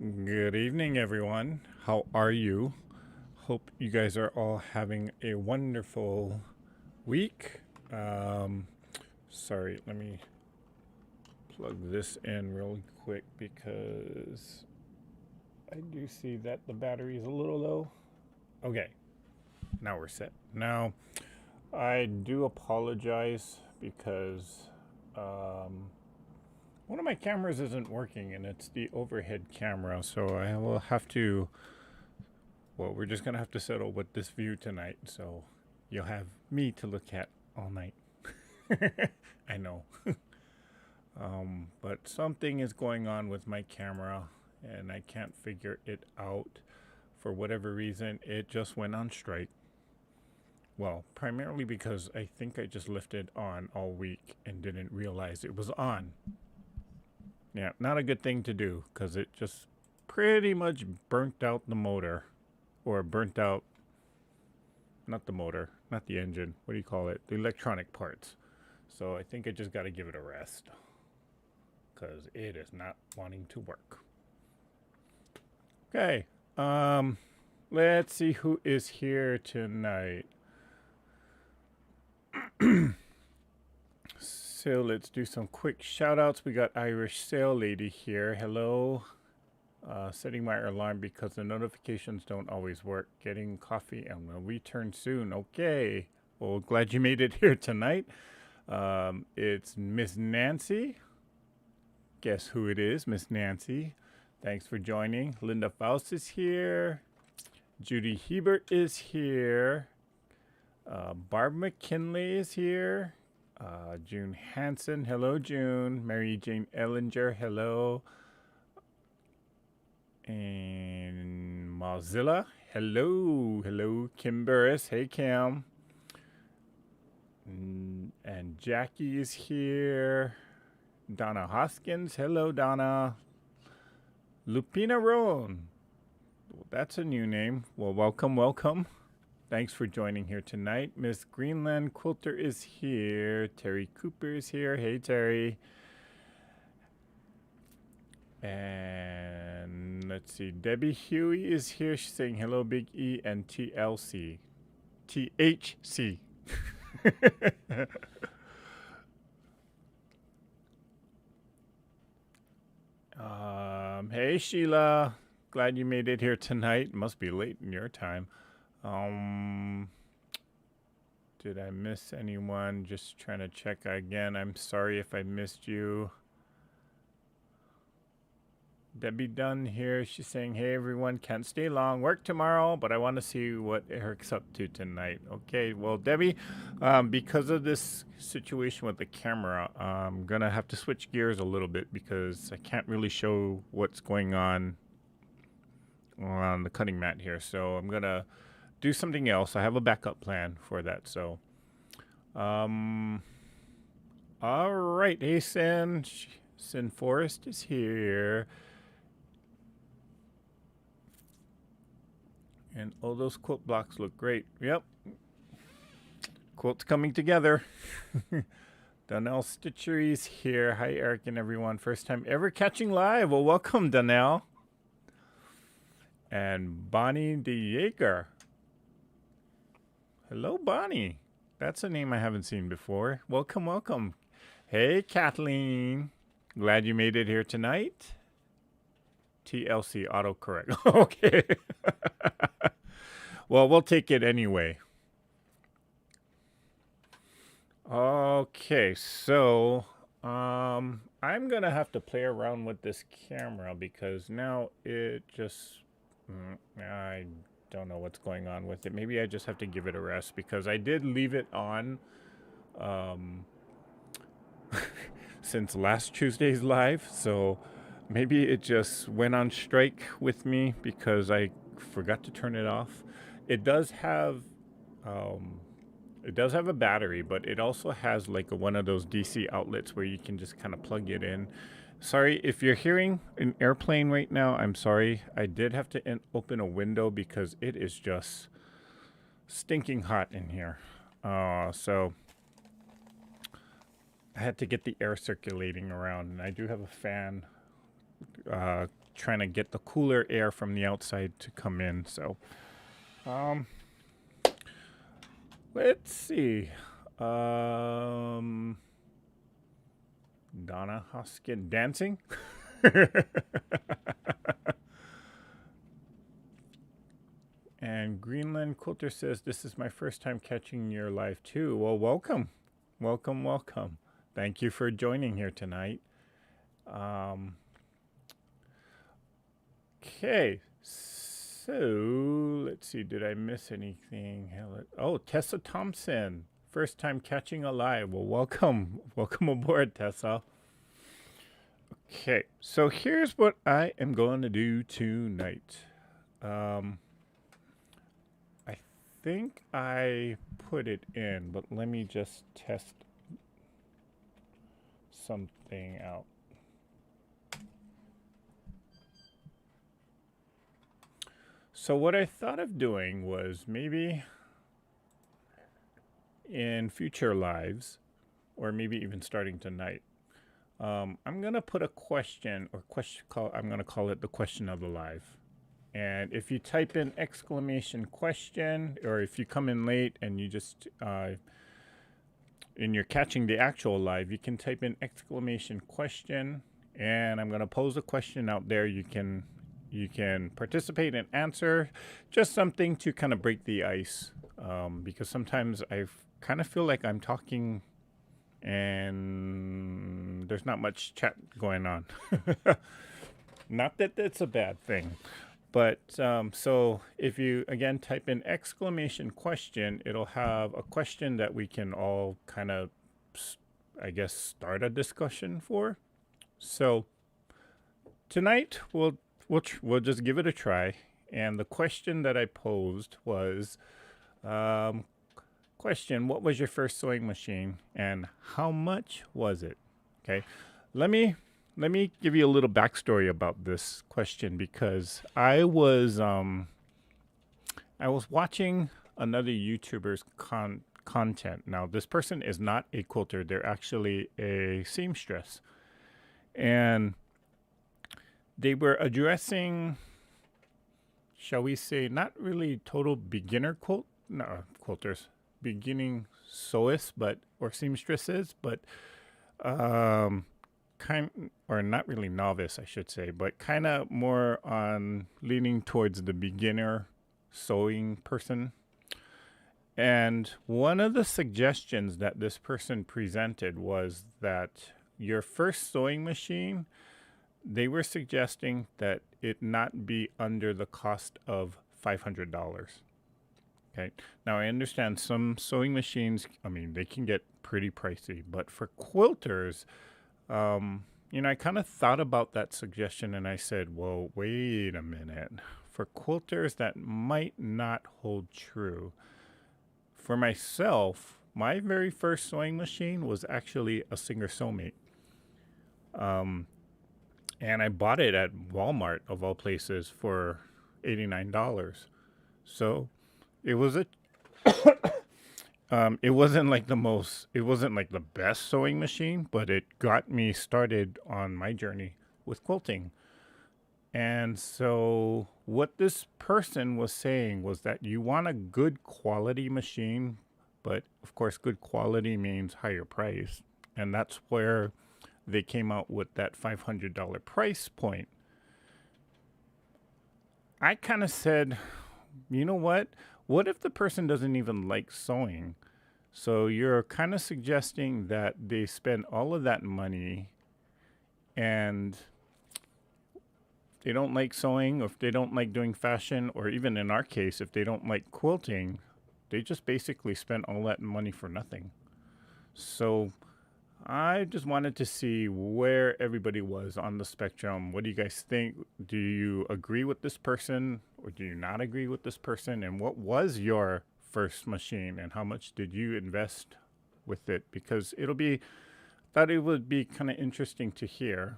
Good evening, everyone. How are you? Hope you guys are all having a wonderful week. Um, Sorry, let me plug this in real quick because I do see that the battery is a little low. Okay, now we're set. Now, I do apologize because um, one of my cameras isn't working and it's the overhead camera, so I will have to. Well, we're just gonna have to settle with this view tonight, so you'll have me to look at all night. I know. But something is going on with my camera, and I can't figure it out. For whatever reason, it just went on strike. Well, primarily because I think I just left it on all week and didn't realize it was on. Yeah, not a good thing to do, because it just pretty much burnt out the motor. Or burnt out, not the motor, not the engine, what do you call it? The electronic parts. So I think I just got to give it a rest because it is not wanting to work. Okay, let's see who is here tonight. So let's do some quick shout outs. We got Irish Sail Lady here. Hello. Setting my alarm because the notifications don't always work. Getting coffee and will return soon. Okay. Well, glad you made it here tonight. It's Miss Nancy. Guess who it is? Miss Nancy. Thanks for joining. Linda Faust is here. Judy Hebert is here. Barb McKinley is here. June Hansen. Hello, June. Mary Jane Ellinger. Hello. And Mozilla. Hello. Hello, Kim Burris. Hey, Kim. And Jackie is here. Donna Hoskins. Hello, Donna. Lupina Roan. Well, that's a new name. Well, welcome, welcome. Thanks for joining here tonight. Miss Greenland Quilter is here. Terry Cooper is here. Hey, Terry. And let's see. Debbie Huey is here. She's saying hello, Big E and TLC. THC. Hey, Sheila. Glad you made it here tonight. Must be late in your time. Did I miss anyone? Just trying to check again. I'm sorry if I missed you. Debbie Dunn here. She's saying, hey, everyone, can't stay long. Work tomorrow, but I want to see what Eric's up to tonight. Okay, well, Debbie, because of this situation with the camera, I'm going to have to switch gears a little bit because I can't really show what's going on the cutting mat here. So I'm going to do something else. I have a backup plan for that. So, all right. Hey, Sin. Sin Forest is here. And all those quilt blocks look great. Yep. Quilts coming together. Donnell Stitchery's here. Hi, Eric and everyone. First time ever catching live. Well, welcome, Donnell. And Bonnie DeYager. Hello, Bonnie. That's a name I haven't seen before. Welcome, welcome. Hey, Kathleen. Glad you made it here tonight. TLC autocorrect. Okay. Well, we'll take it anyway. Okay, so I'm gonna have to play around with this camera because now it just I don't know what's going on with it. Maybe I just have to give it a rest because I did leave it on since last Tuesday's live, so maybe it just went on strike with me because I forgot to turn it off. It does have a battery, but it also has like one of those DC outlets where you can just kind of plug it in. Sorry if you're hearing an airplane right now. I'm sorry. I did have to open a window because it is just stinking hot in here. So I had to get the air circulating around, and I do have a fan trying to get the cooler air from the outside to come in. So, let's see. Donna Hoskin dancing. And Greenland Quilter says, this is my first time catching your live too. Well, welcome. Welcome, welcome. Thank you for joining here tonight. Okay, so let's see. Did I miss anything? Oh, Tessa Thompson. First time catching a live. Well, welcome. Welcome aboard, Tessa. Okay, so here's what I am going to do tonight. I think I put it in, but let me just test something out. So what I thought of doing was maybe in future lives, or maybe even starting tonight, I'm gonna put a question or I'm gonna call it the question of the live. And if you type in exclamation question, or if you come in late and you just and you're catching the actual live, you can type in exclamation question, and I'm gonna pose a question out there. You can participate and answer, just something to kind of break the ice, because sometimes I kind of feel like I'm talking and there's not much chat going on. Not that that's a bad thing, but so if you again type in exclamation question, it'll have a question that we can all kind of, I guess, start a discussion for. So tonight we'll just give it a try. And the question that I posed was, question, what was your first sewing machine and how much was it? Okay, let me give you a little backstory about this question, because I was watching another YouTuber's content. Now, this person is not a quilter; they're actually a seamstress, and they were addressing, shall we say, not really total beginner quilters, beginning sewists, or seamstresses, but or not really novice, I should say, but kind of more on leaning towards the beginner sewing person. And one of the suggestions that this person presented was that your first sewing machine, they were suggesting that it not be under the cost of $500. Okay. Now, I understand some sewing machines, I mean, they can get pretty pricey, but for quilters, I kind of thought about that suggestion, and I said, well, wait a minute. For quilters, that might not hold true. For myself, my very first sewing machine was actually a Singer Sewmate. And I bought it at Walmart, of all places, for $89. So it was it wasn't like the best sewing machine, but it got me started on my journey with quilting. And so what this person was saying was that you want a good quality machine, but of course, good quality means higher price. And that's where they came out with that $500 price point. I kind of said, you know what? What if the person doesn't even like sewing? So you're kind of suggesting that they spend all of that money and they don't like sewing, or if they don't like doing fashion, or even in our case, if they don't like quilting, they just basically spend all that money for nothing. So I just wanted to see where everybody was on the spectrum. What do you guys think? Do you agree with this person, or do you not agree with this person? And what was your first machine, and how much did you invest with it? Because thought it would be kind of interesting to hear.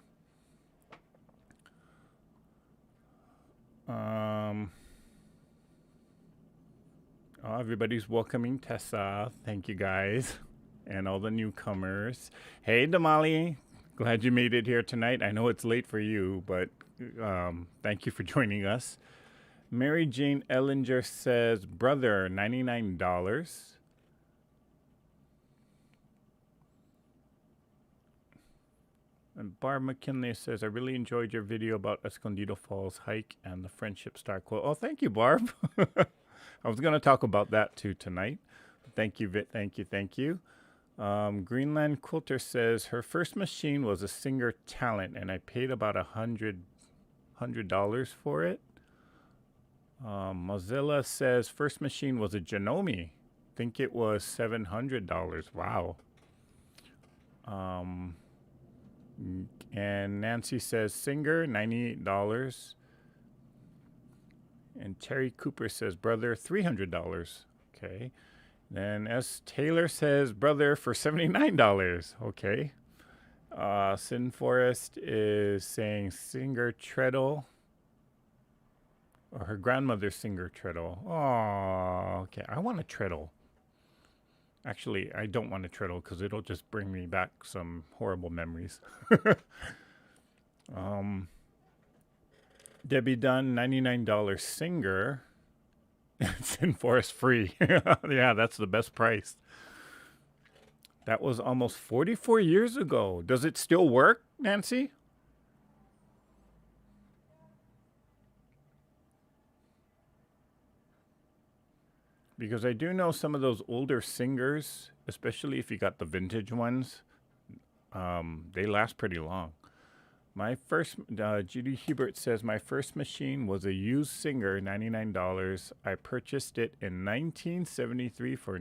Everybody's welcoming Tessa. Thank you, guys. And all the newcomers. Hey, Damali. Glad you made it here tonight. I know it's late for you, but Thank you for joining us. Mary Jane Ellinger says, brother, $99. And Barb McKinley says, I really enjoyed your video about Escondido Falls hike and the Friendship Star quote. Oh, thank you, Barb. I was going to talk about that too tonight. Thank you, thank you, thank you. Greenland Quilter says, her first machine was a Singer Talent, and I paid about $100 for it. Mozilla says, first machine was a Janome. Think it was $700. Wow. And Nancy says, Singer, $98. And Terry Cooper says, brother, $300. Okay. Then S. Taylor says, brother, for $79. Okay. Sin Forest is saying Singer Treadle. Or her grandmother's Singer Treadle. Oh, okay. I want a treadle. Actually, I don't want a treadle because it'll just bring me back some horrible memories. Debbie Dunn, $99 Singer. Sin Forest free. Yeah, that's the best price. That was almost 44 years ago. Does it still work, Nancy? Because I do know some of those older Singers, especially if you got the vintage ones, they last pretty long. My first, Judy Hebert says, my first machine was a used Singer, $99. I purchased it in 1973 for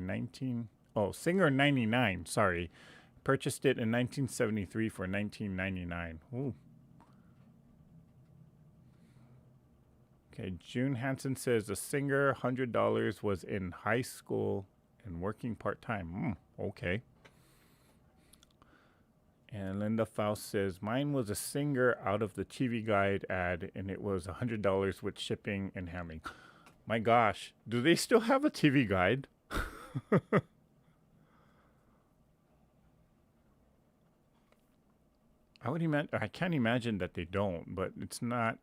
Singer 99, sorry. Purchased it in 1973 for $19.99. Ooh. Okay, June Hansen says the Singer $100 was in high school and working part-time. Okay. And Linda Faust says, mine was a Singer out of the TV Guide ad, and it was $100 with shipping and handling. My gosh, do they still have a TV Guide? I can't imagine that they don't, but it's not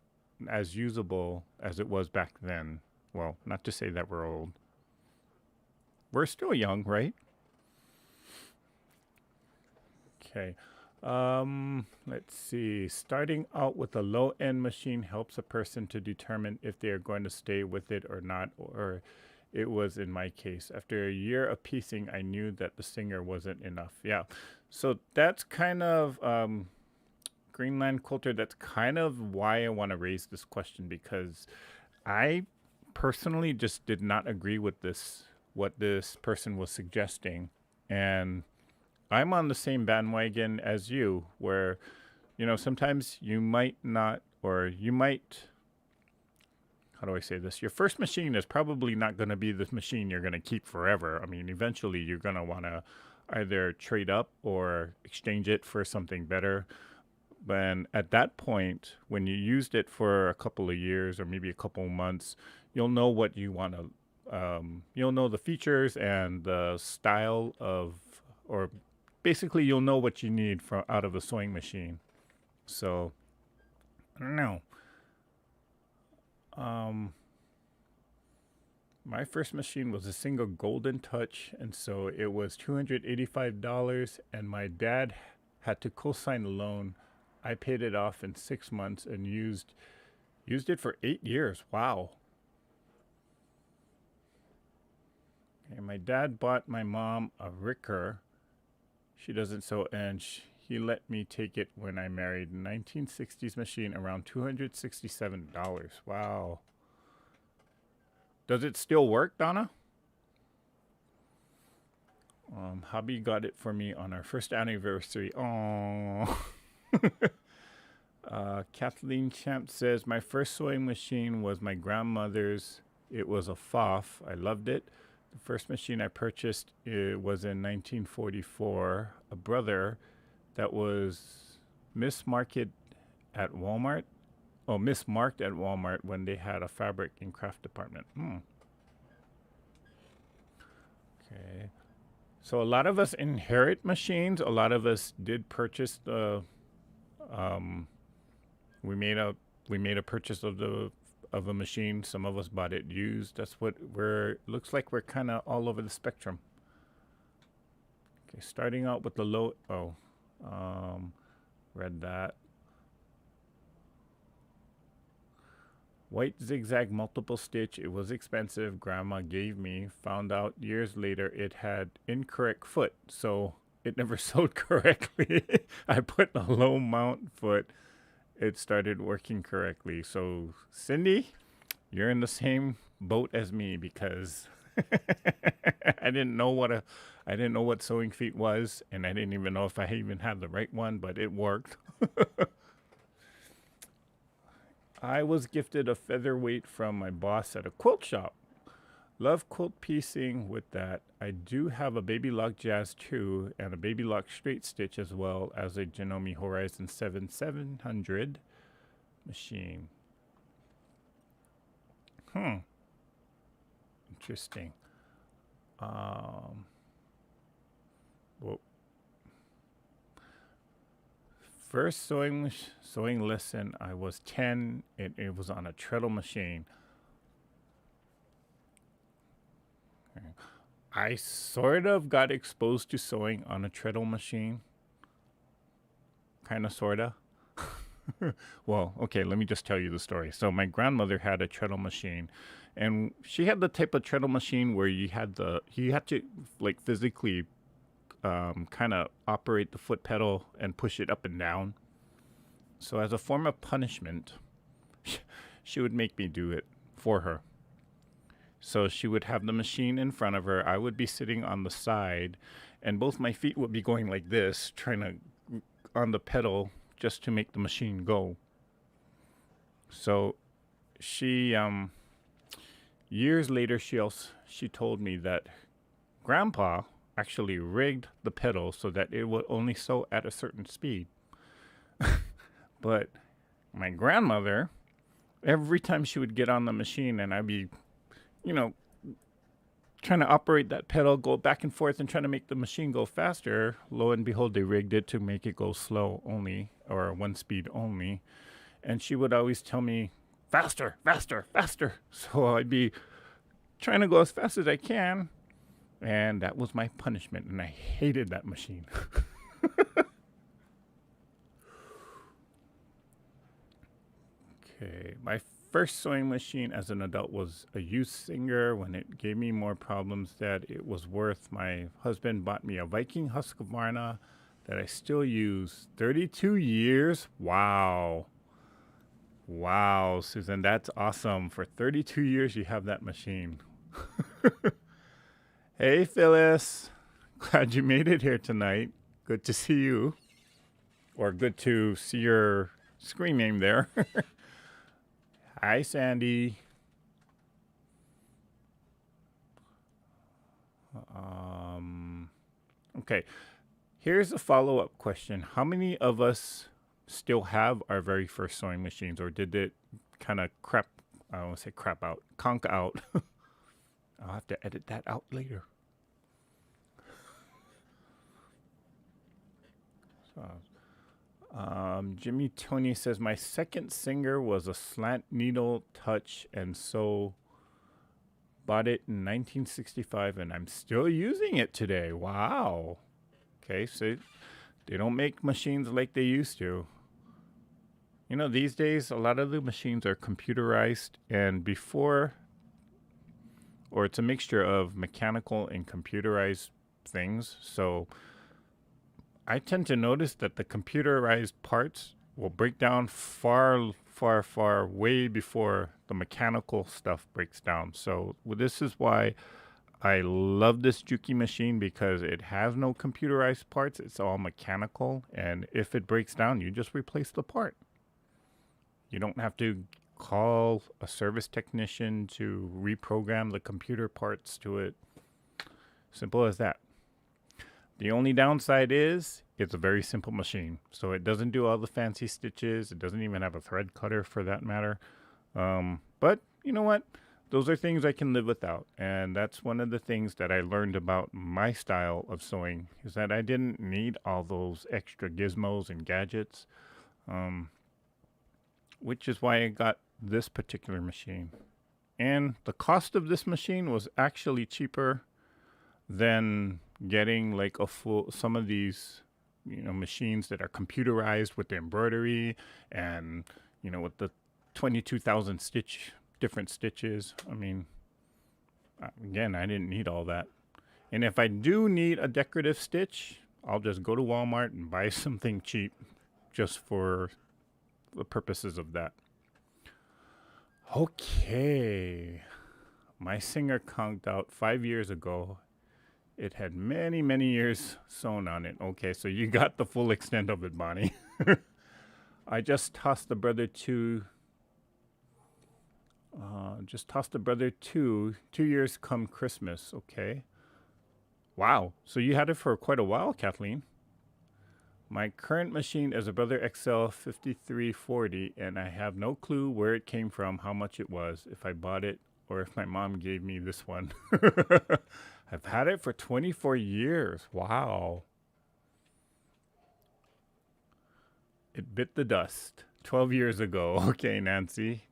as usable as it was back then. Well, not to say that we're old. We're still young, right? Okay. Let's see. Starting out with a low-end machine helps a person to determine if they are going to stay with it or not, or it was in my case. After a year of piecing, I knew that the Singer wasn't enough. Yeah. So that's kind of, Greenland Quilter, that's kind of why I want to raise this question, because I personally just did not agree with what this person was suggesting. And I'm on the same bandwagon as you, where, sometimes you might not, or you might, how do I say this? Your first machine is probably not going to be the machine you're going to keep forever. I mean, eventually you're going to want to either trade up or exchange it for something better. But at that point, when you used it for a couple of years or maybe a couple of months, you'll know what you want to, you'll know the features and the style of, or basically you'll know what you need out of a sewing machine. So, I don't know. My first machine was a single Golden Touch, and so it was $285, and my dad had to co-sign a loan. I paid it off in 6 months and used it for 8 years. Wow. Okay, my dad bought my mom a Ricker. She doesn't sew, and he let me take it when I married. 1960s machine, around $267. Wow. Does it still work, Donna? Hubby got it for me on our first anniversary. Oh. Kathleen Champ says, my first sewing machine was my grandmother's. It was a Pfaff. I loved it. The first machine I purchased was in 1944. A brother that was mismarked at Walmart. Oh, mismarked at Walmart when they had a fabric and craft department. Okay. So a lot of us inherit machines. A lot of us did purchase the, we made a we made a purchase of a machine. Some of us bought it used. That's what we're. Looks like we're kind of all over the spectrum. Okay, starting out with the low. Oh, um, read that. White zigzag multiple stitch. It was expensive. Grandma gave me. Found out years later it had incorrect foot, so it never sewed correctly. I put a low mount foot. It started working correctly. So Cindy, you're in the same boat as me because I didn't know I didn't know what sewing feet was, and I didn't even know if I even had the right one, but it worked. I was gifted a featherweight from my boss at a quilt shop. Love quilt piecing with that. I do have a Baby Lock Jazz 2 and a Baby Lock Straight Stitch as well as a Janome Horizon 7700 machine. Interesting. Well, first sewing lesson, I was 10. It was on a treadle machine. I sort of got exposed to sewing on a treadle machine. Kind of, sort of. Well, okay, let me just tell you the story. So my grandmother had a treadle machine, and she had the type of treadle machine where you had to like physically kind of operate the foot pedal and push it up and down. So as a form of punishment, she would make me do it for her. So she would have the machine in front of her. I would be sitting on the side, and both my feet would be going like this, trying to on the pedal just to make the machine go. So she years later she told me that Grandpa actually rigged the pedal so that it would only sew at a certain speed. But my grandmother, every time she would get on the machine and I'd be, trying to operate that pedal, go back and forth and trying to make the machine go faster, lo and behold, they rigged it to make it go slow only, or one speed only. And she would always tell me, faster, faster, faster. So I'd be trying to go as fast as I can. And that was my punishment. And I hated that machine. Okay, my first sewing machine as an adult was a youth singer. When it gave me more problems that it was worth, my husband bought me a Viking Husqvarna that I still use. 32 years? Wow. Wow, Susan, that's awesome. For 32 years, you have that machine. Hey, Phyllis. Glad you made it here tonight. Good to see you. Or good to see your screen name there. Hi, Sandy. Okay, here's a follow-up question. How many of us still have our very first sewing machines, or did it kind of I don't want to say crap out, conk out? I'll have to edit that out later. Jimmy Tony says, my second singer was a slant needle touch, and so bought it in 1965, and I'm still using it today. Wow. Okay, so they don't make machines like they used to. These days, a lot of the machines are computerized, and it's a mixture of mechanical and computerized things. So I tend to notice that the computerized parts will break down far, far, far way before the mechanical stuff breaks down. So this is why I love this Juki machine, because it has no computerized parts. It's all mechanical. And if it breaks down, you just replace the part. You don't have to call a service technician to reprogram the computer parts to it. Simple as that. The only downside is it's a very simple machine. So it doesn't do all the fancy stitches. It doesn't even have a thread cutter for that matter. But you know what? Those are things I can live without. And that's one of the things that I learned about my style of sewing, is that I didn't need all those extra gizmos and gadgets. which is why I got this particular machine. And the cost of this machine was actually cheaper than getting like a full, some of these, machines that are computerized with the embroidery and, with the 22,000 different stitches. I mean, again, I didn't need all that. And if I do need a decorative stitch, I'll just go to Walmart and buy something cheap just for the purposes of that. Okay. My Singer conked out 5 years ago. It had many, many years sewn on it. Okay, so you got the full extent of it, Bonnie. I just tossed the brother two. Just tossed the brother 2 years come Christmas. Okay. Wow. So you had it for quite a while, Kathleen. My current machine is a Brother XL 5340, and I have no clue where it came from, how much it was, if I bought it, or if my mom gave me this one. I've had it for 24 years. Wow. It bit the dust 12 years ago. Okay, Nancy.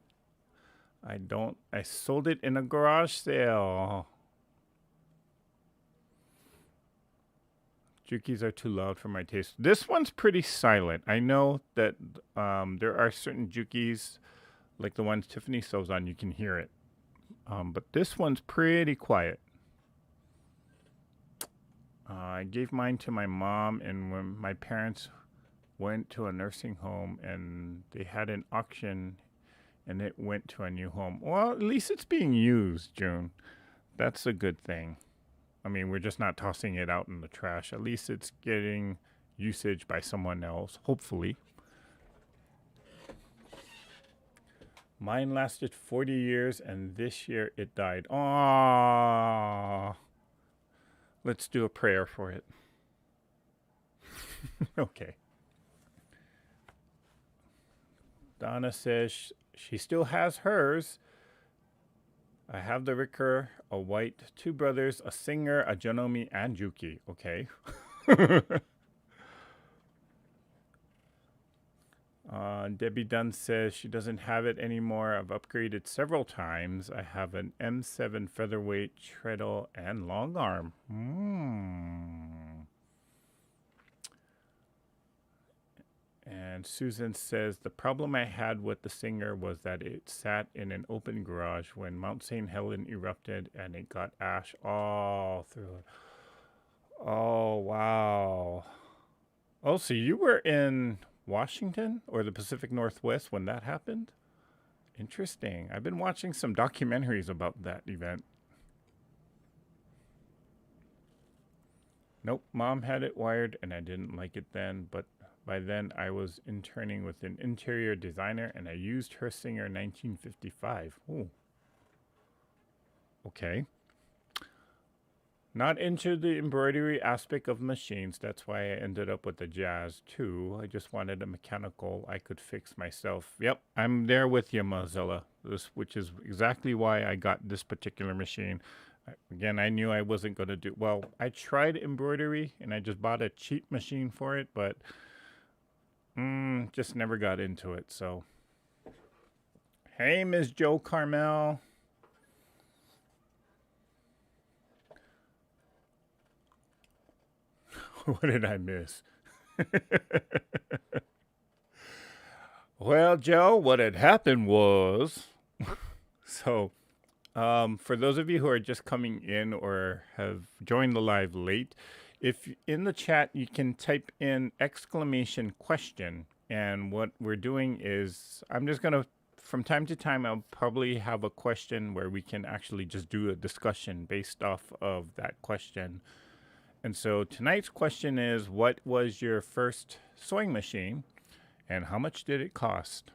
I sold it in a garage sale. Jukis are too loud for my taste. This one's pretty silent. I know that there are certain Jukis, like the ones Tiffany sews on, you can hear it. But this one's pretty quiet. I gave mine to my mom, and when my parents went to a nursing home and they had an auction and it went to a new home. Well, at least it's being used, June. That's a good thing. I mean, we're just not tossing it out in the trash. At least it's getting usage by someone else, hopefully. Mine lasted 40 years, and this year it died. Aww. Let's do a prayer for it. Okay. Donna says she still has hers. I have the Ricker, a white, 2 brothers, a Singer, a Janome, and Juki. Okay. Debbie Dunn says she doesn't have it anymore. I've upgraded several times. I have an M7 featherweight, treadle, and long arm. And Susan says the problem I had with the Singer was that it sat in an open garage when Mount St. Helens erupted and it got ash all through it. Oh, wow. Oh, so you were in Washington or the Pacific Northwest when that happened? Interesting. I've been watching some documentaries about that event. Nope, Mom had it wired and I didn't like it then, but by then I was interning with an interior designer and I used her Singer 1955. Ooh. Okay. Not into the embroidery aspect of machines. That's why I ended up with the Jazz too. I just wanted a mechanical I could fix myself. Yep, I'm there with you, Mozilla. Which is exactly why I got this particular machine. Again, I knew I wasn't going to do... Well, I tried embroidery and I just bought a cheap machine for it, but just never got into it, so... Hey, Ms. Joe Carmel. What did I miss? Well, Joe, what had happened was... So, for those of you who are just coming in or have joined the live late, if in the chat you can type in exclamation question, and what we're doing is I'm just going to, from time to time, I'll probably have a question where we can actually just do a discussion based off of that question. And so tonight's question is, what was your first sewing machine and how much did it cost?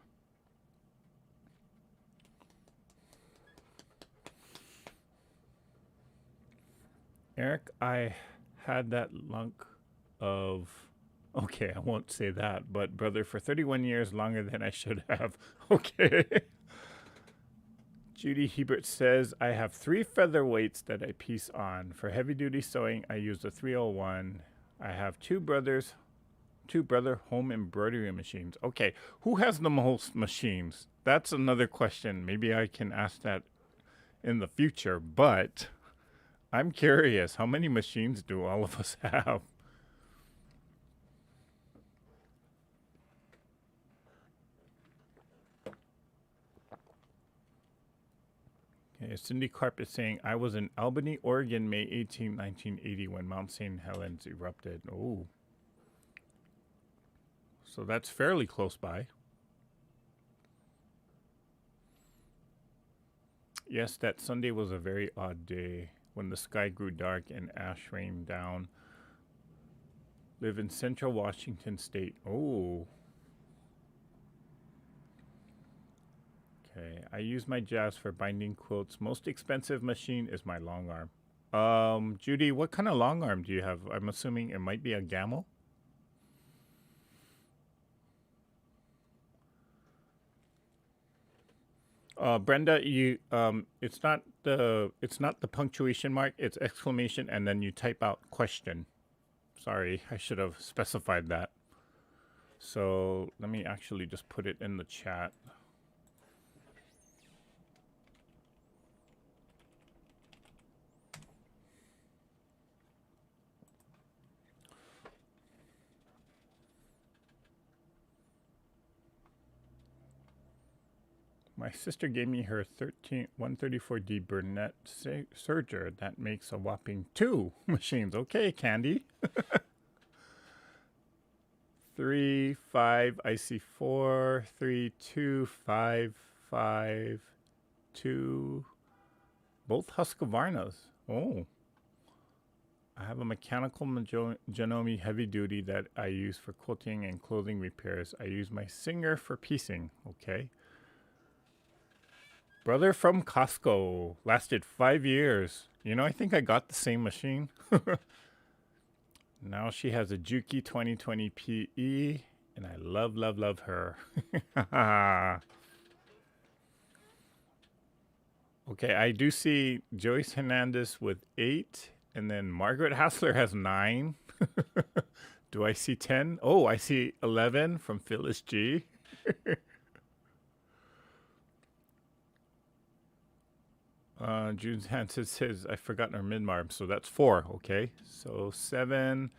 Eric, I had that lunk of, okay, I won't say that, but brother, for 31 years longer than I should have. Okay. Judy Hebert says, I have 3 featherweights that I piece on. For heavy duty sewing, I use the 301. I have 2 brothers Two brother home embroidery machines. Okay, who has the most machines? That's another question. Maybe I can ask that in the future, but I'm curious. How many machines do all of us have? Okay, Cindy Carp is saying, I was in Albany, Oregon, May 18, 1980, when Mount St. Helens erupted. Oh. So that's fairly close by. Yes, that Sunday was a very odd day when the sky grew dark and ash rained down. Live in central Washington state. Oh. Okay, I use my jazz for binding quilts. Most expensive machine is my long arm. Judy, what kind of long arm do you have? I'm assuming it might be a Gamel. Brenda, you it's not the punctuation mark, it's exclamation and then you type out question. Sorry, I should have specified that. So let me actually just put it in the chat. My sister gave me her 134D Burnett Serger that makes a whopping 2 machines. Okay, Candy. 3, 5, I see 4, 3, 2, 5, 5, 2. Both Husqvarnas. Oh. I have a mechanical Janome heavy duty that I use for quilting and clothing repairs. I use my Singer for piecing. Okay. Brother from Costco. Lasted 5 years. You know, I think I got the same machine. Now she has a Juki 2020 PE, and I love, love, love her. Okay, I do see Joyce Hernandez with 8, and then Margaret Hassler has 9. Do I see 10? Oh, I see 11 from Phyllis G. June Hansen says, I've forgotten her mid-marm, so that's 4, okay? So 7.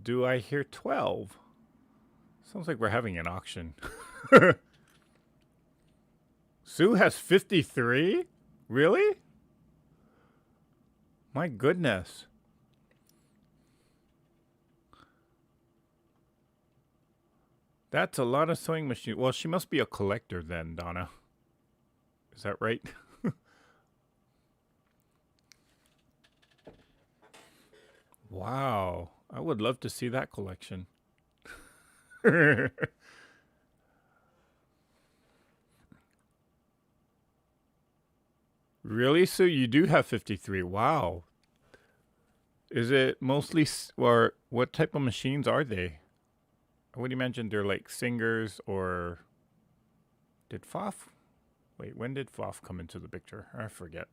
Do I hear 12? Sounds like we're having an auction. Sue has 53? Really? My goodness. That's a lot of sewing machines. Well, she must be a collector then, Donna. Is that right? Wow. I would love to see that collection. Really? So you do have 53. Wow. Is it mostly, or what type of machines are they? I would imagine they're like singers or did Foff? Wait, when did Foff come into the picture? I forget.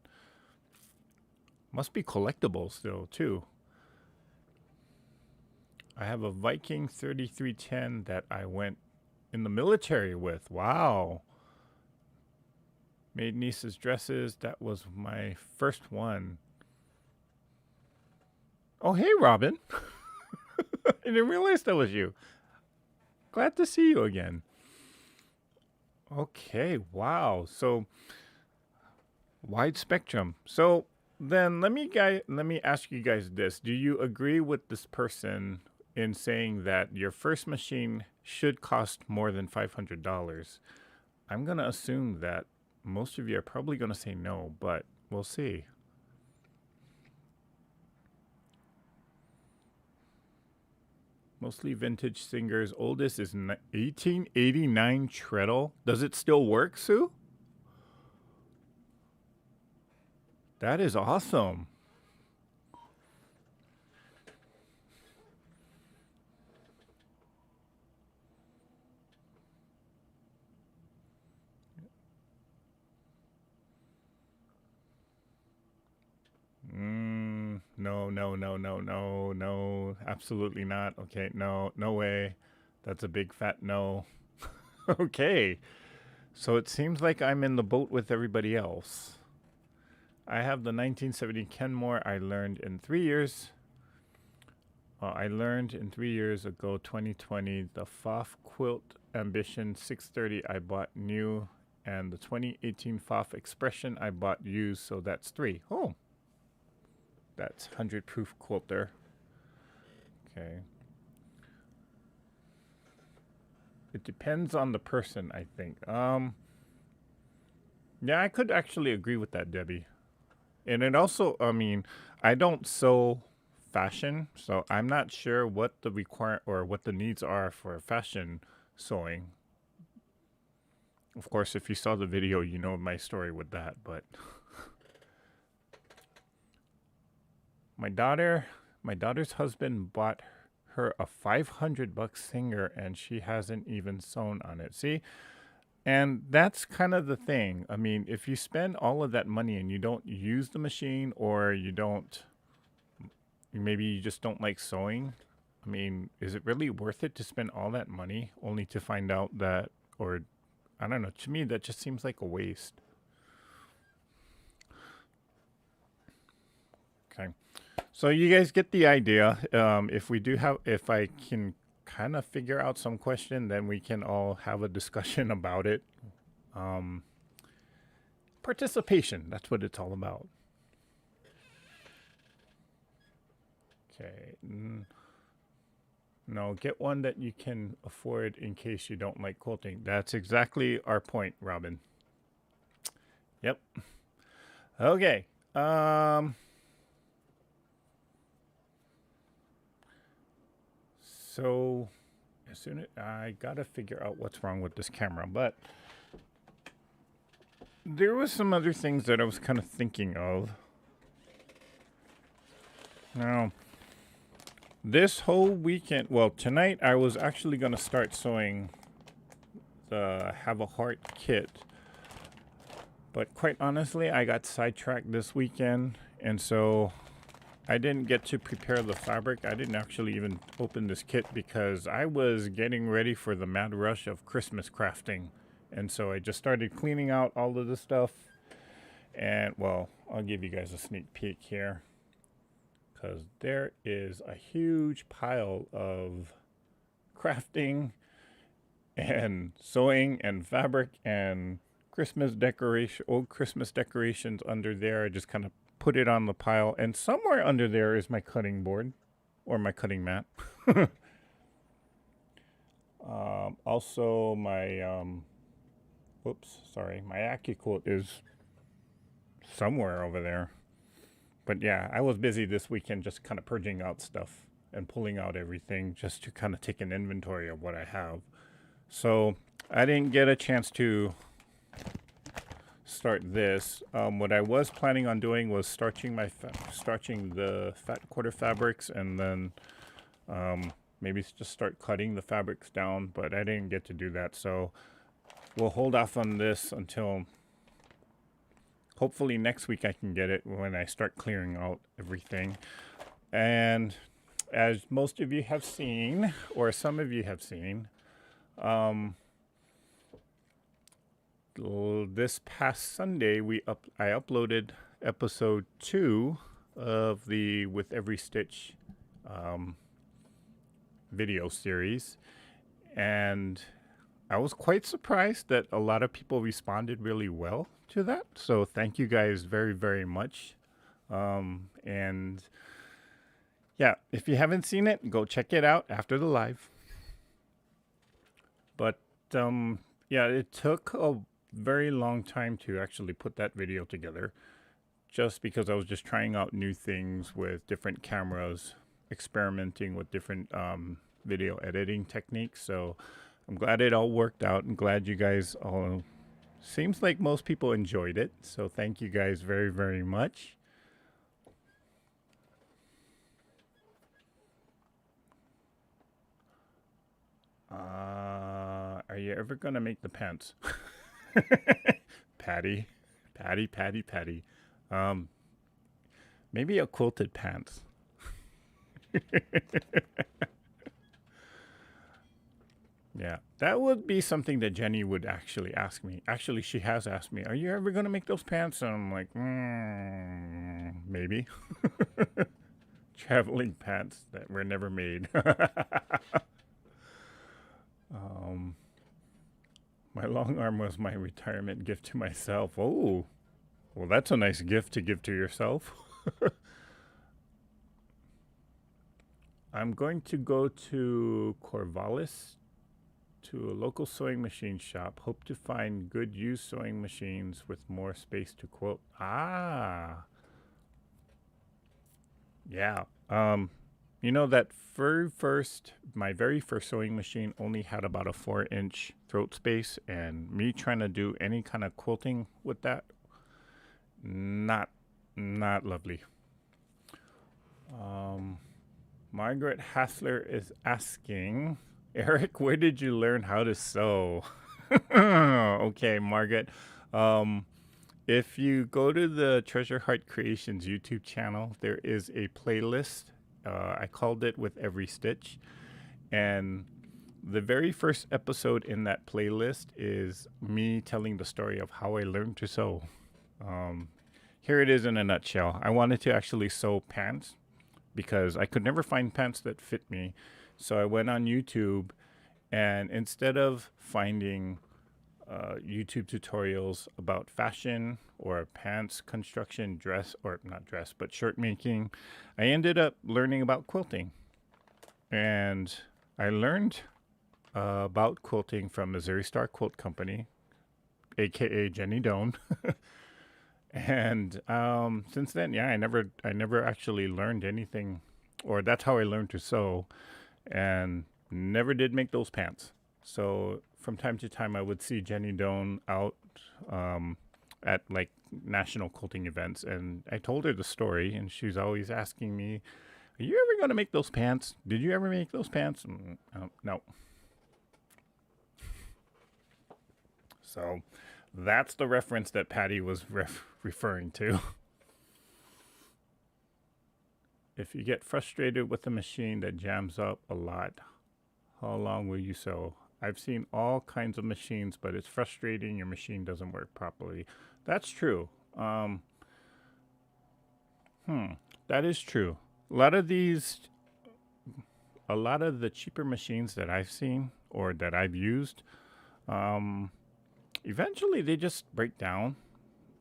Must be collectible still, too. I have a Viking 3310 that I went in the military with. Wow. Made niece's dresses. That was my first one. Oh, hey, Robin. I didn't realize that was you. Glad to see you again. Okay, wow. So wide spectrum. So then let me ask you guys this. Do you agree with this person in saying that your first machine should cost more than $500? I'm going to assume that most of you are probably going to say no, but we'll see. Mostly vintage singers. Oldest is 1889 treadle. Does it still work, Sue? That is awesome. No, no, no, no, no, no. Absolutely not. Okay, no, no way. That's a big fat no. Okay. So it seems like I'm in the boat with everybody else. I have the 1970 Kenmore I learned in 3 years. I learned in 3 years ago, 2020, the Pfaff Quilt Ambition 630 I bought new, and the 2018 Pfaff Expression I bought used, so that's three. Oh, that's 100 proof quilter. Okay. It depends on the person, I think. Yeah, I could actually agree with that, Debbie. And it also, I mean, I don't sew fashion, so I'm not sure what the require or what the needs are for fashion sewing. Of course, if you saw the video, you know my story with that. But my daughter's husband bought her a $500 Singer, and she hasn't even sewn on it. See, and that's kind of the thing. I mean, if you spend all of that money and you don't use the machine, or you don't, maybe you just don't like sewing. I mean, is it really worth it to spend all that money only to find out that, or I don't know, to me, that just seems like a waste. Okay. So you guys get the idea. If I can kind of figure out some question, then we can all have a discussion about it. Um, Participation, that's what it's all about. Okay. No, get one that you can afford in case you don't like quilting. That's exactly our point, Robin. Yep. Okay. So as soon as I gotta figure out what's wrong with this camera, but there was some other things that I was kind of thinking of. Now, this whole weekend, well, tonight I was actually gonna start sewing the Have a Heart kit, but quite honestly, I got sidetracked this weekend, and so I didn't get to prepare the fabric. I didn't actually even open this kit because I was getting ready for the mad rush of Christmas crafting. And so I just started cleaning out all of the stuff. And well, I'll give you guys a sneak peek here, because there is a huge pile of crafting and sewing and fabric and old Christmas decorations under there. I just kind of put it on the pile, and somewhere under there is my cutting board or my cutting mat. Also, my my AccuQuilt is somewhere over there. But yeah, I was busy this weekend just kind of purging out stuff and pulling out everything just to kind of take an inventory of what I have. So I didn't get a chance to start this. What I was planning on doing was starching the fat quarter fabrics, and then maybe just start cutting the fabrics down, but I didn't get to do that. So we'll hold off on this until hopefully next week I can get it when I start clearing out everything. And as most of you have seen, or some of you have seen, this past Sunday I uploaded episode 2 of the With Every Stitch video series, and I was quite surprised that a lot of people responded really well to that. So thank you guys very, very much. And yeah, if you haven't seen it, go check it out after the live. But yeah, it took a very long time to actually put that video together, just because I was just trying out new things with different cameras, experimenting with different video editing techniques. So I'm glad it all worked out. I'm glad you guys all, seems like most people enjoyed it. So thank you guys very, very much. Are you ever gonna make the pants? Patty. Maybe a quilted pants. Yeah, that would be something that Jenny would actually ask me. Actually, she has asked me, "Are you ever gonna make those pants?" And I'm like, maybe. Traveling pants that were never made. um, my long arm was my retirement gift to myself. Oh, well, that's a nice gift to give to yourself. I'm going to go to Corvallis to a local sewing machine shop. Hope to find good used sewing machines with more space to quilt. Ah, yeah. You know that my very first sewing machine only had about a 4-inch throat space, and me trying to do any kind of quilting with that, not, not lovely. Um, Margaret Hassler is asking, Eric, where did you learn how to sew? Okay, Margaret. Um, if you go to the Treasure Heart Creations YouTube channel, there is a playlist. I called it With Every Stitch. And the very first episode in that playlist is me telling the story of how I learned to sew. Um, Here it is in a nutshell. I wanted to actually sew pants because I could never find pants that fit me. So I went on YouTube, and instead of finding YouTube tutorials about fashion or pants construction, dress, or not dress, but shirt making, I ended up learning about quilting. And I learned about quilting from Missouri Star Quilt Company, aka Jenny Doan. And since then, yeah, I never actually learned anything, or that's how I learned to sew, and never did make those pants. So from time to time, I would see Jenny Doan out um, at like national quilting events, and I told her the story, and she's always asking me, "Are you ever gonna make those pants? Did you ever make those pants?" No. So that's the reference that Patty was referring to. If you get frustrated with a machine that jams up a lot, how long will you sew? I've seen all kinds of machines, but it's frustrating your machine doesn't work properly. That's true. Um, that is true. A lot of these, a lot of the cheaper machines that I've seen or that I've used, um, eventually they just break down,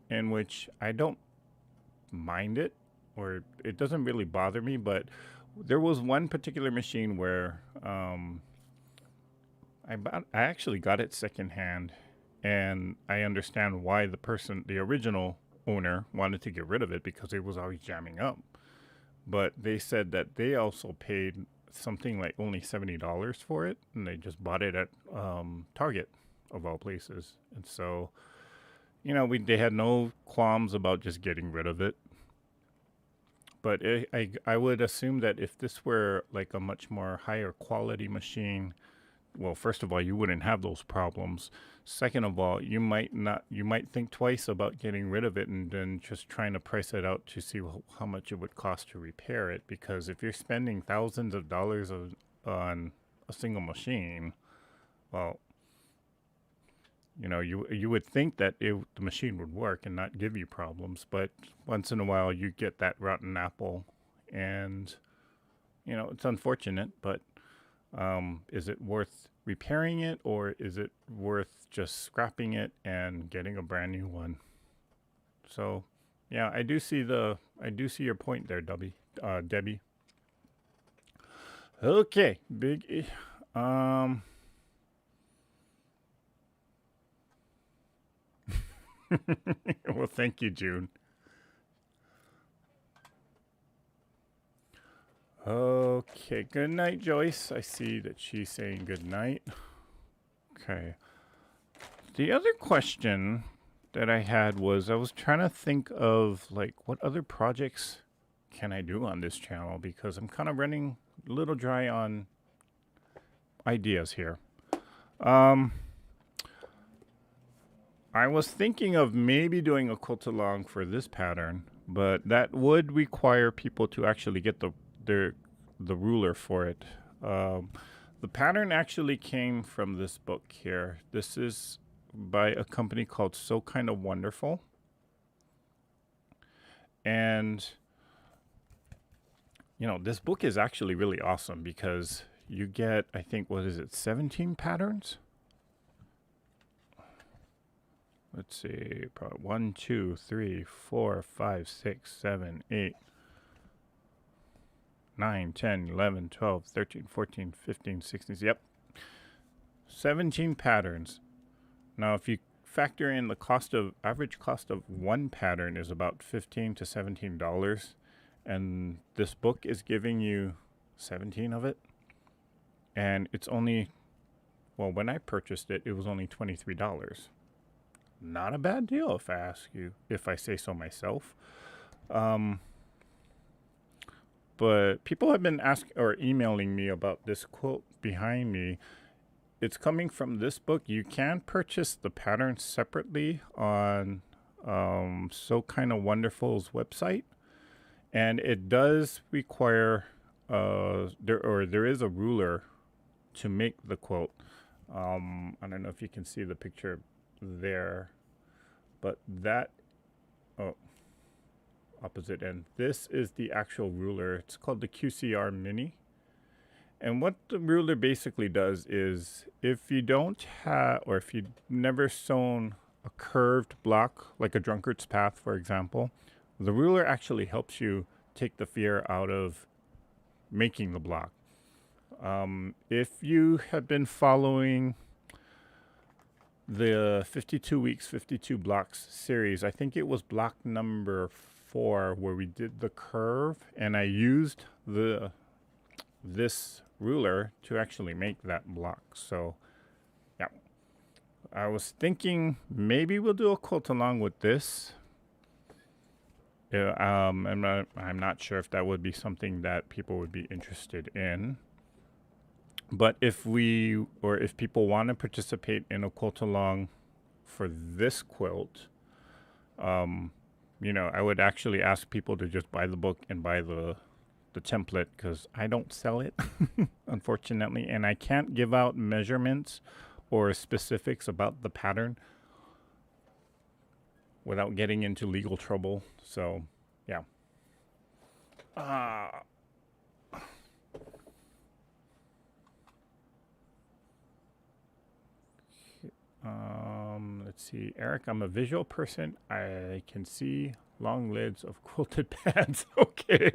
in which I don't mind it, or it doesn't really bother me. But there was one particular machine where I actually got it secondhand, and I understand why the original owner, wanted to get rid of it because it was always jamming up. But they said that they also paid something like only $70 for it, and they just bought it at Target, of all places. And so, they had no qualms about just getting rid of it. But I would assume that if this were like a much more higher quality machine, well, first of all, you wouldn't have those problems. Second of all, you might think twice about getting rid of it and then just trying to price it out to see how much it would cost to repair it. Because if you're spending thousands of dollars on a single machine, well, you would think that the machine would work and not give you problems. But once in a while, you get that rotten apple, and it's unfortunate, but is it worth repairing it, or is it worth just scrapping it and getting a brand new one? So, yeah, I do see your point there, Debbie. Okay, big. Well, thank you, June. Okay, good night, Joyce. I see that she's saying good night. Okay. The other question that I had was I was trying to think of like what other projects can I do on this channel, because I'm kind of running a little dry on ideas here. I was thinking of maybe doing a quilt along for this pattern, but that would require people to actually get the ruler for it. Um, the pattern actually came from this book here. This is by a company called So Kind of Wonderful. And, this book is actually really awesome because you get, I think, what is it, 17 patterns? Let's see, 1, 2, 3, 4, 5, 6, 7, 8, 9, 10, 11, 12, 13, 14, 15, 16. Yep. 17 patterns. Now, if you factor in the average cost of one pattern is about $15 to $17, and this book is giving you 17 of it, and it's only, well, when I purchased it, it was only $23. Not a bad deal, if I say so myself. But people have been asking or emailing me about this quote behind me. It's coming from this book. You can purchase the patterns separately on So Kind of Wonderful's website, and it does require there is a ruler to make the quote. I don't know if you can see the picture there, but that opposite end. This is the actual ruler. It's called the QCR Mini. And what the ruler basically does is if you don't have, or if you've never sewn a curved block, like a drunkard's path, for example, the ruler actually helps you take the fear out of making the block. If you have been following the 52 weeks, 52 blocks series, I think it was block number 4 where we did the curve, and I used this ruler to actually make that block. So yeah, I was thinking maybe we'll do a quilt-along with this. I'm not sure if that would be something that people would be interested in. But if people want to participate in a quilt-along for this quilt, I would actually ask people to just buy the book and buy the template, because I don't sell it, unfortunately, and I can't give out measurements or specifics about the pattern without getting into legal trouble. So, yeah. Let's see, Eric, I'm a visual person. I can see long lids of quilted pads. Okay.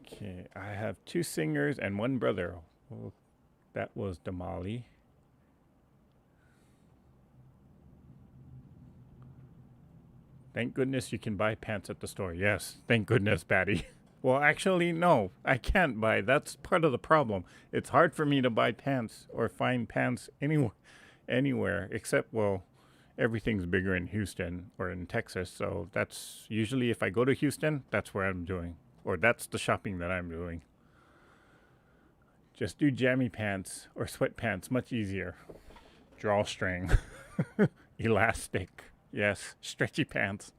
Okay, I have 2 singers and 1 brother. Well, that was Damali. Thank goodness you can buy pants at the store. Yes, thank goodness, Patty. Well, actually, no, I can't buy. That's part of the problem. It's hard for me to buy pants or find pants anywhere except, well, everything's bigger in Houston or in Texas. So that's usually, if I go to Houston, that's where I'm doing, or that's the shopping that I'm doing. Just do jammy pants or sweatpants, much easier. Drawstring, elastic, yes, stretchy pants.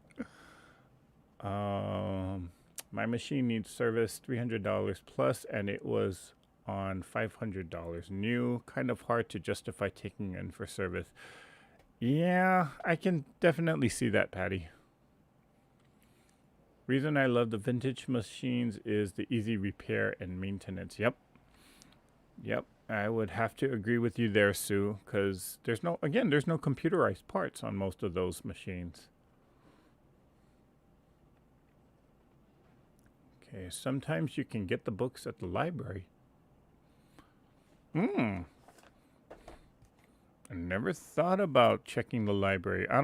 My machine needs service, $300 plus, and it was on $500 new. Kind of hard to justify taking in for service. Yeah, I can definitely see that, Patty. Reason I love the vintage machines is the easy repair and maintenance. Yep, I would have to agree with you there, Sue, because there's no computerized parts on most of those machines. Okay, sometimes you can get the books at the library. I never thought about checking the library. I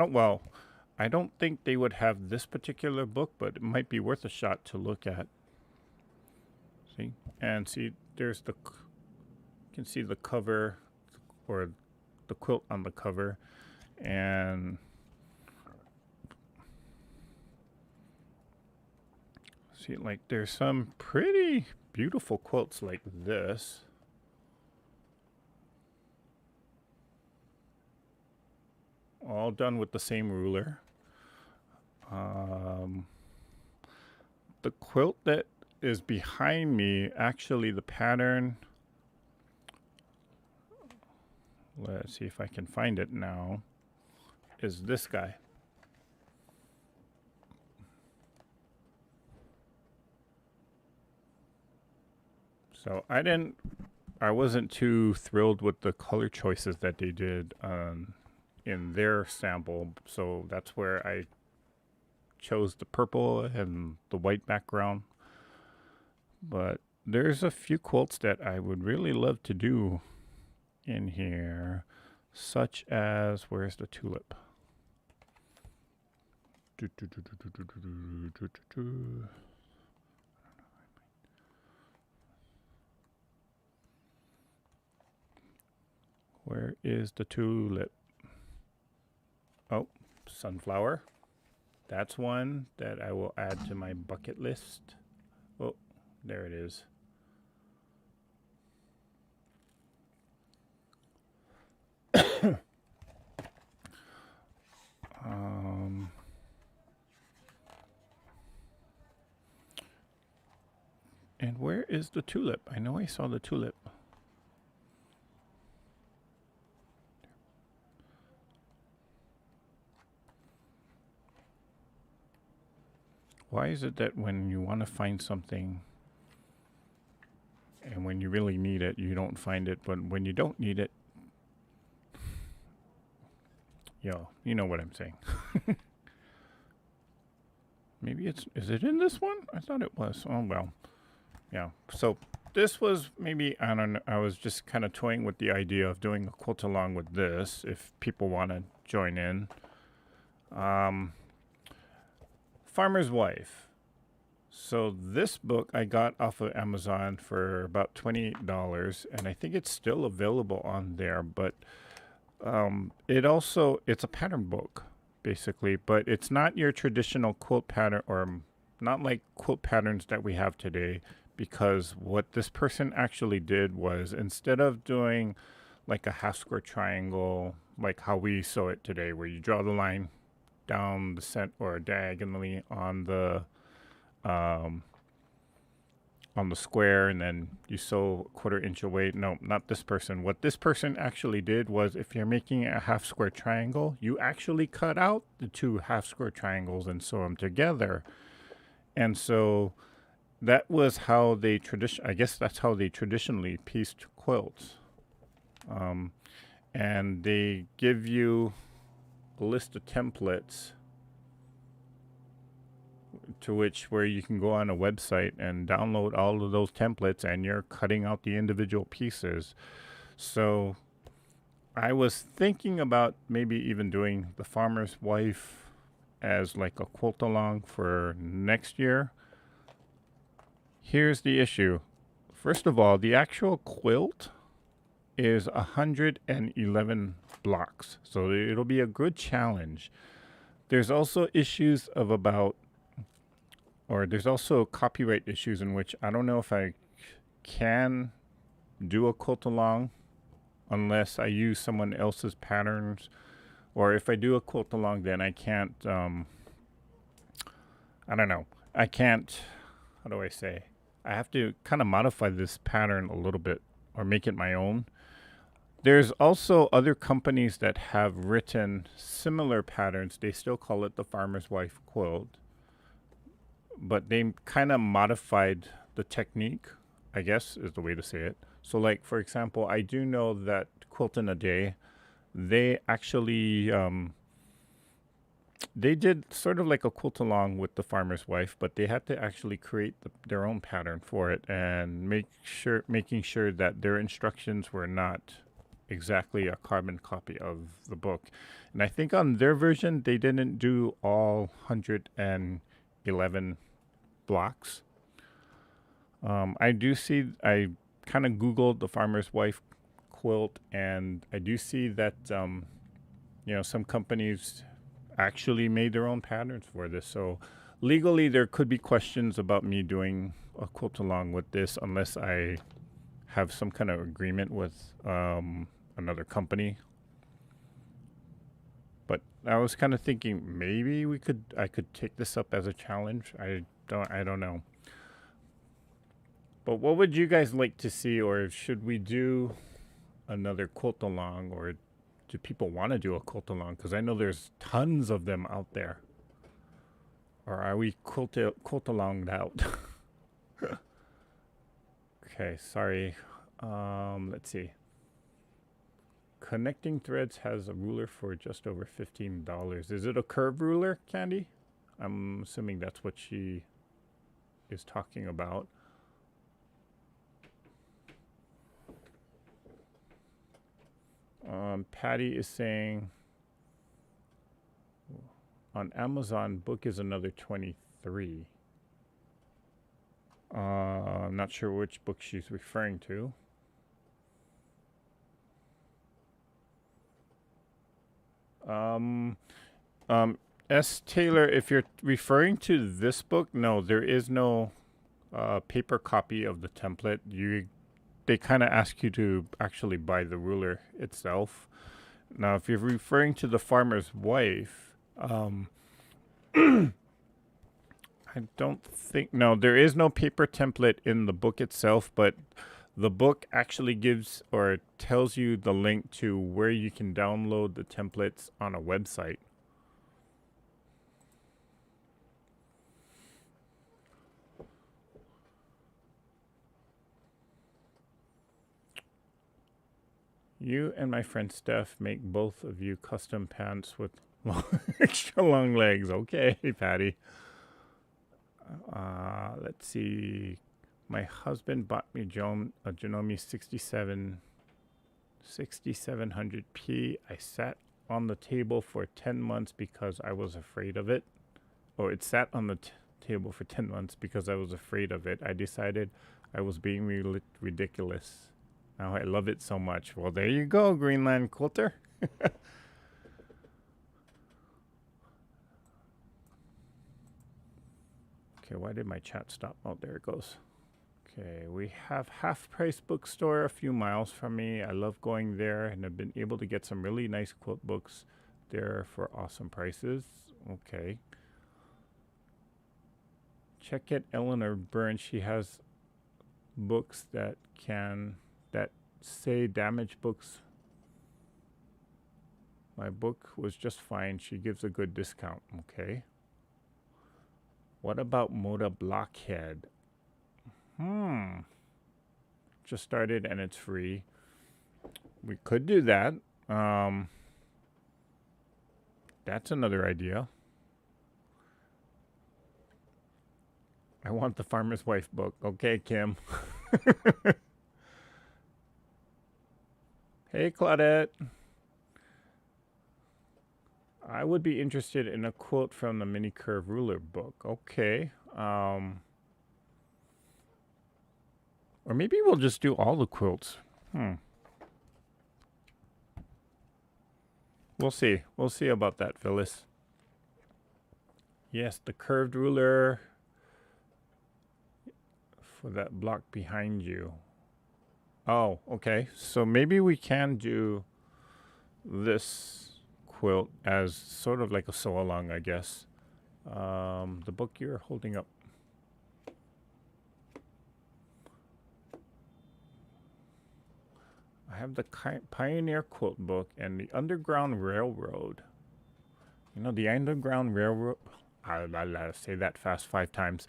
don't think they would have this particular book, but it might be worth a shot to look at. See? And see, there's you can see the cover, or the quilt on the cover, and see, like, there's some pretty beautiful quilts like this. all done with the same ruler. The quilt that is behind me, actually the pattern, let's see if I can find it now, is this guy. So I wasn't too thrilled with the color choices that they did in their sample. So that's where I chose the purple and the white background. But there's a few quilts that I would really love to do in here, such as, where's the tulip? Where is the tulip? Oh, sunflower. That's one that I will add to my bucket list. Oh, there it is. And where is the tulip? I know I saw the tulip. Why is it that when you want to find something and when you really need it, you don't find it, but when you don't need it, you know what I'm saying. Maybe is it in this one? I thought it was. Oh, well. Yeah. So this was maybe, I don't know, I was just kind of toying with the idea of doing a quilt along with this if people want to join in. Farmer's Wife. So this book I got off of Amazon for about $28, and I think it's still available on there, but it's a pattern book basically, but it's not your traditional quilt pattern, or not like quilt patterns that we have today, because what this person actually did was, instead of doing like a half square triangle like how we sew it today, where you draw the line down the center or diagonally on the square, and then you sew a 1/4 inch away. No, not this person. What this person actually did was, if you're making a half square triangle, you actually cut out the 2 half square triangles and sew them together. And so that was how they I guess that's how they traditionally pieced quilts. And they give you a list of templates where you can go on a website and download all of those templates, and you're cutting out the individual pieces. So I was thinking about maybe even doing the Farmer's Wife as like a quilt along for next year. Here's the issue. First of all, the actual quilt is 111 blocks, so it'll be a good challenge. There's also issues of there's also copyright issues, in which I don't know if I can do a quilt along unless I use someone else's patterns, or if I do a quilt along, then I can't, I don't know. I can't, how do I say? I have to kind of modify this pattern a little bit or make it my own. There's also other companies that have written similar patterns. They still call it the Farmer's Wife quilt, but they kind of modified the technique, I guess is the way to say it. So like, for example, I do know that Quilt in a Day, they actually, they did sort of like a quilt along with the Farmer's Wife, but they had to actually create their own pattern for it, and making sure that their instructions were not exactly a carbon copy of the book. And I think on their version, they didn't do all 111 blocks. I kind of Googled the Farmer's Wife quilt, and I do see that, some companies actually made their own patterns for this. So legally, there could be questions about me doing a quilt along with this, unless I have some kind of agreement with another company. But I was kind of thinking maybe I could take this up as a challenge. I don't know. But what would you guys like to see, or should we do another quilt-along, or do people want to do a quilt-along? Because I know there's tons of them out there. Or are we quilt-alonged out? Okay, sorry. Let's see. Connecting Threads has a ruler for just over $15. Is it a curved ruler, Candy? I'm assuming that's what she is talking about. Patty is saying on Amazon, book is another 23. I'm not sure which book she's referring to. S. Taylor, if you're referring to this book, no, there is no paper copy of the template. They kind of ask you to actually buy the ruler itself. Now, if you're referring to the Farmer's Wife, I don't think, no, there is no paper template in the book itself, but the book actually gives or tells you the link to where you can download the templates on a website. You and my friend Steph make both of you custom pants with extra long legs. Okay, Patty. Let's see. My husband bought me a Janome 6700P. I sat on the table for 10 months because I was afraid of it. Oh, it sat on the table for 10 months because I was afraid of it. I decided I was being ridiculous. Now I love it so much. Well, there you go, Greenland Quilter. Okay, why did my chat stop? Oh, there it goes. Okay, we have Half Price Bookstore a few miles from me. I love going there, and I've been able to get some really nice quilt books there for awesome prices. Okay. Check out Eleanor Burns. She has books that say damaged books. My book was just fine. She gives a good discount. Okay. What about Moda Blockhead? Just started and it's free. We could do that. That's another idea. I want the Farmer's Wife book. Okay, Kim. Hey, Claudette. I would be interested in a quote from the Mini Curve Ruler book. Okay. Or maybe we'll just do all the quilts. We'll see. We'll see about that, Phyllis. Yes, the curved ruler for that block behind you. Oh, okay. So maybe we can do this quilt as sort of like a sew-along, I guess. The book you're holding up. I have the Pioneer Quilt book and the Underground Railroad. You know, the Underground Railroad. I'll say that fast 5 times.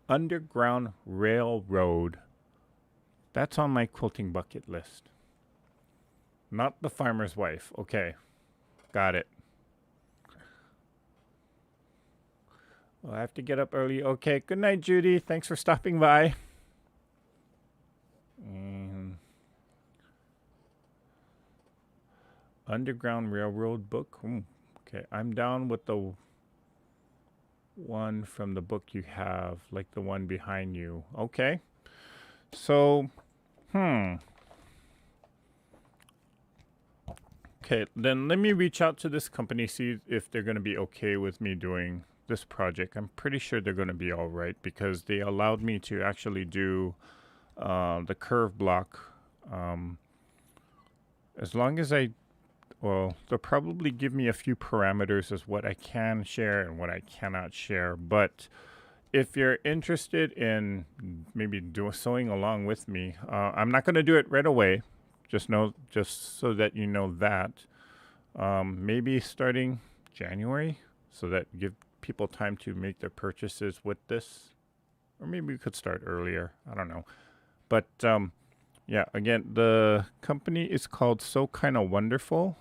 Underground Railroad. That's on my quilting bucket list. Not the Farmer's Wife. Okay. Got it. Well, I have to get up early. Okay. Good night, Judy. Thanks for stopping by. Underground Railroad book. Okay. I'm down with the one from the book you have, like the one behind you. Okay. So, okay, then let me reach out to this company, see if they're going to be okay with me doing this project. I'm pretty sure they're going to be all right because they allowed me to actually do the curve block. As long as well, they'll probably give me a few parameters as what I can share and what I cannot share. But if you're interested in maybe sewing along with me, I'm not going to do it right away. Just so that you know that. Maybe starting January, so that give people time to make their purchases with this. Or maybe we could start earlier. I don't know. But yeah, again, the company is called So Kinda Wonderful.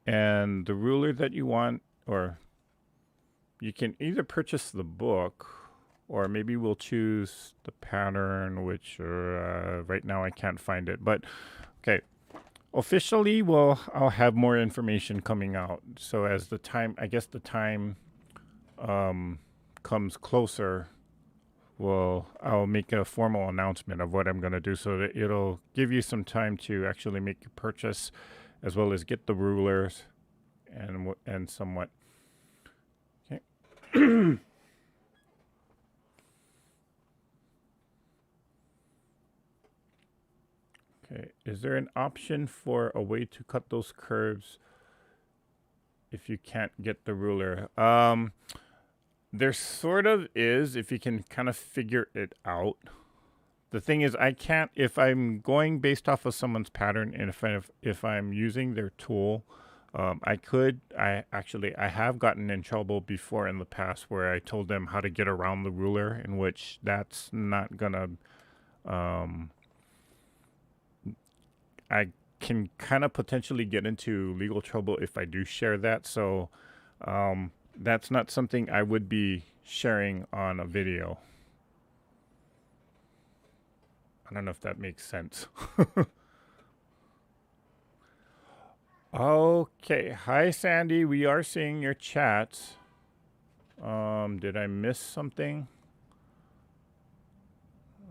And the ruler that you want, or you can either purchase the book, or maybe we'll choose the pattern, which right now I can't find it. But okay, officially, well, I'll have more information coming out. So as the time, I guess the time comes closer, well, I'll make a formal announcement of what I'm going to do, so that it'll give you some time to actually make your purchase, as well as get the rulers and somewhat. Okay. Okay. Is there an option for a way to cut those curves if you can't get the ruler? There sort of is, if you can kind of figure it out. The thing is, I can't, if I'm going based off of someone's pattern, and if I'm using their tool, I have gotten in trouble before in the past where I told them how to get around the ruler, in which that's not gonna, I can kind of potentially get into legal trouble if I do share that. So, that's not something I would be sharing on a video. I don't know if that makes sense. Okay. Hi, Sandy. We are seeing your chat. Did I miss something?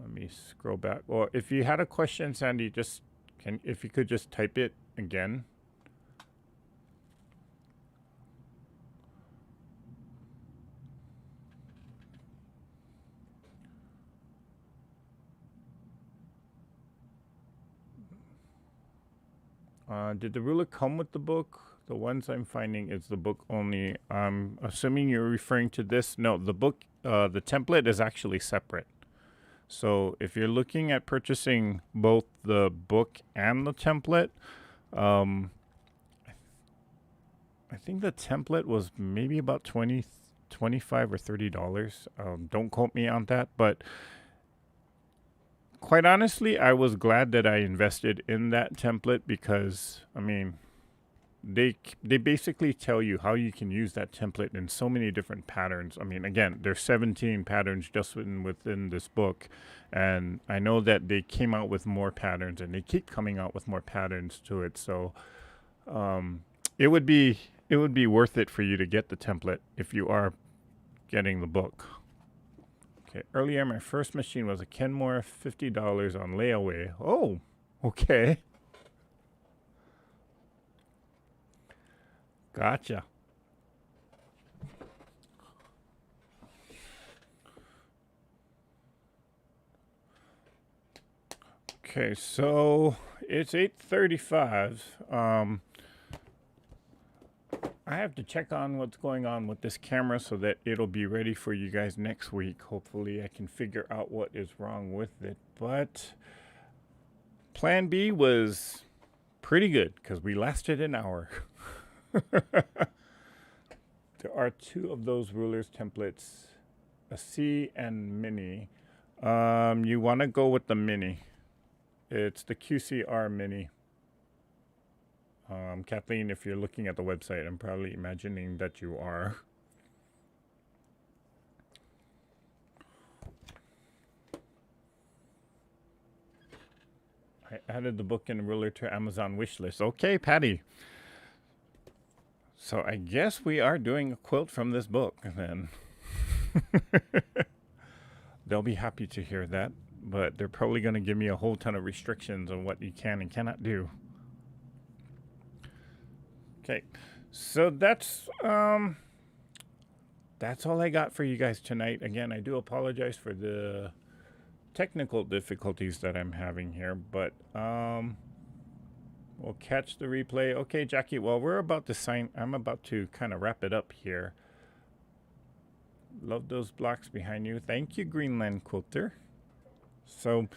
Let me scroll back. Or if you had a question, Sandy, if you could just type it again. Did the ruler come with the book? The ones I'm finding is the book only. I'm assuming you're referring to this. No, the book, the template is actually separate. So if you're looking at purchasing both the book and the template, I think the template was maybe about $25 or $30. Don't quote me on that, but quite honestly, I was glad that I invested in that template, because, I mean, they basically tell you how you can use that template in so many different patterns. I mean, again, there's 17 patterns just within this book, and I know that they came out with more patterns, and they keep coming out with more patterns to it. So it would be worth it for you to get the template if you are getting the book. Okay, earlier my first machine was a Kenmore, $50 on layaway. Oh, okay. Gotcha. Okay, so it's 8:35. I have to check on what's going on with this camera so that it'll be ready for you guys next week. Hopefully I can figure out what is wrong with it. But plan B was pretty good, because we lasted an hour. There are two of those rulers templates, a C and mini. You want to go with the mini. It's the QCR mini. Kathleen, if you're looking at the website, I'm probably imagining that you are. I added the book and ruler to Amazon wishlist. Okay, Patty. So I guess we are doing a quilt from this book then. They'll be happy to hear that, but they're probably going to give me a whole ton of restrictions on what you can and cannot do. Okay, so that's all I got for you guys tonight. Again, I do apologize for the technical difficulties that I'm having here, but We'll catch the replay. Okay, Jackie. Well, we're about to sign. I'm about to kind of wrap it up here. Love those blocks behind you. Thank you, Greenland Quilter. So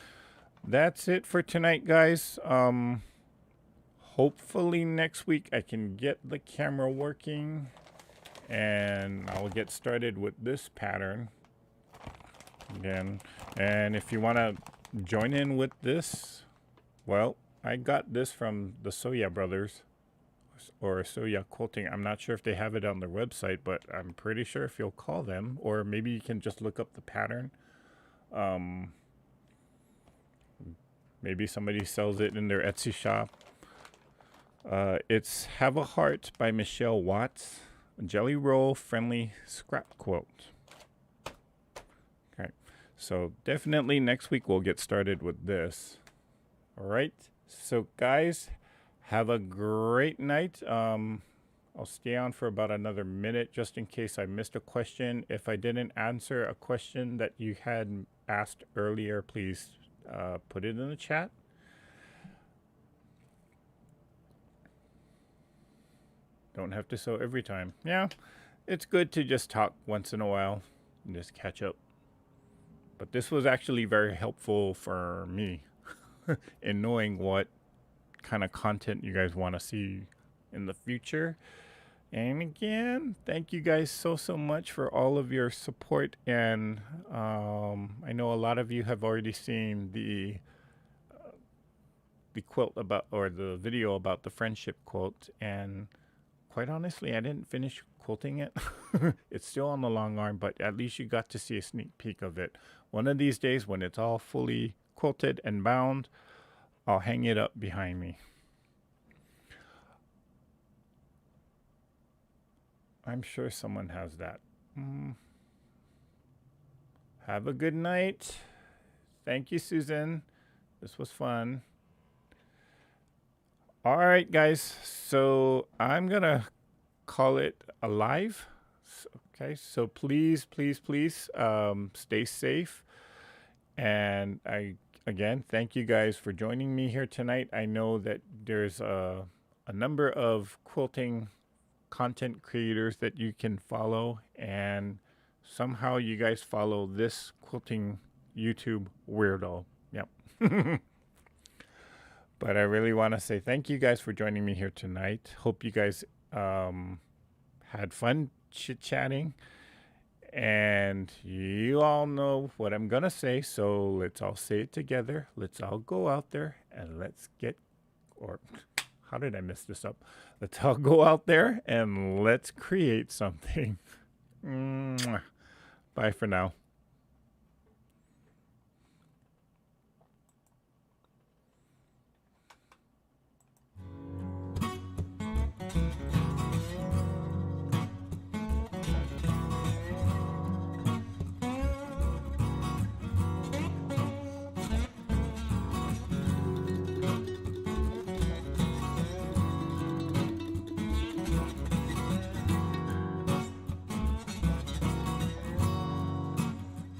that's it for tonight, guys. Hopefully next week I can get the camera working and I'll get started with this pattern again. And if you want to join in with this, well, I got this from the Soya Brothers or Soya Quilting. I'm not sure if they have it on their website, but I'm pretty sure if you'll call them, or maybe you can just look up the pattern. Maybe somebody sells it in their Etsy shop. It's Have a Heart by Michelle Watts. A jelly roll friendly scrap quilt. Okay, so definitely next week we'll get started with this. All right, so guys, have a great night. I'll stay on for about another minute just in case I missed a question. If I didn't answer a question that you had asked earlier, please put it in the chat. Don't have to sew every time. Yeah, it's good to just talk once in a while and just catch up. But this was actually very helpful for me in knowing what kind of content you guys want to see in the future. And again, thank you guys so much for all of your support. And I know a lot of you have already seen the quilt about, or the video about the friendship quilt. And quite honestly, I didn't finish quilting it. It's still on the long arm, but at least you got to see a sneak peek of it. One of these days when it's all fully quilted and bound, I'll hang it up behind me. I'm sure someone has that. Have a good night. Thank you, Susan. This was fun. All right, guys. So I'm going to call it a live. Okay, so please stay safe. And again, thank you guys for joining me here tonight. I know that there's a number of quilting content creators that you can follow, and somehow you guys follow this quilting YouTube weirdo. Yep. But I really want to say thank you guys for joining me here tonight. Hope you guys had fun chit-chatting. And you all know what I'm going to say, so let's all say it together. Let's all go out there and let's get, or how did I mess this up? Let's all go out there and let's create something. Bye for now.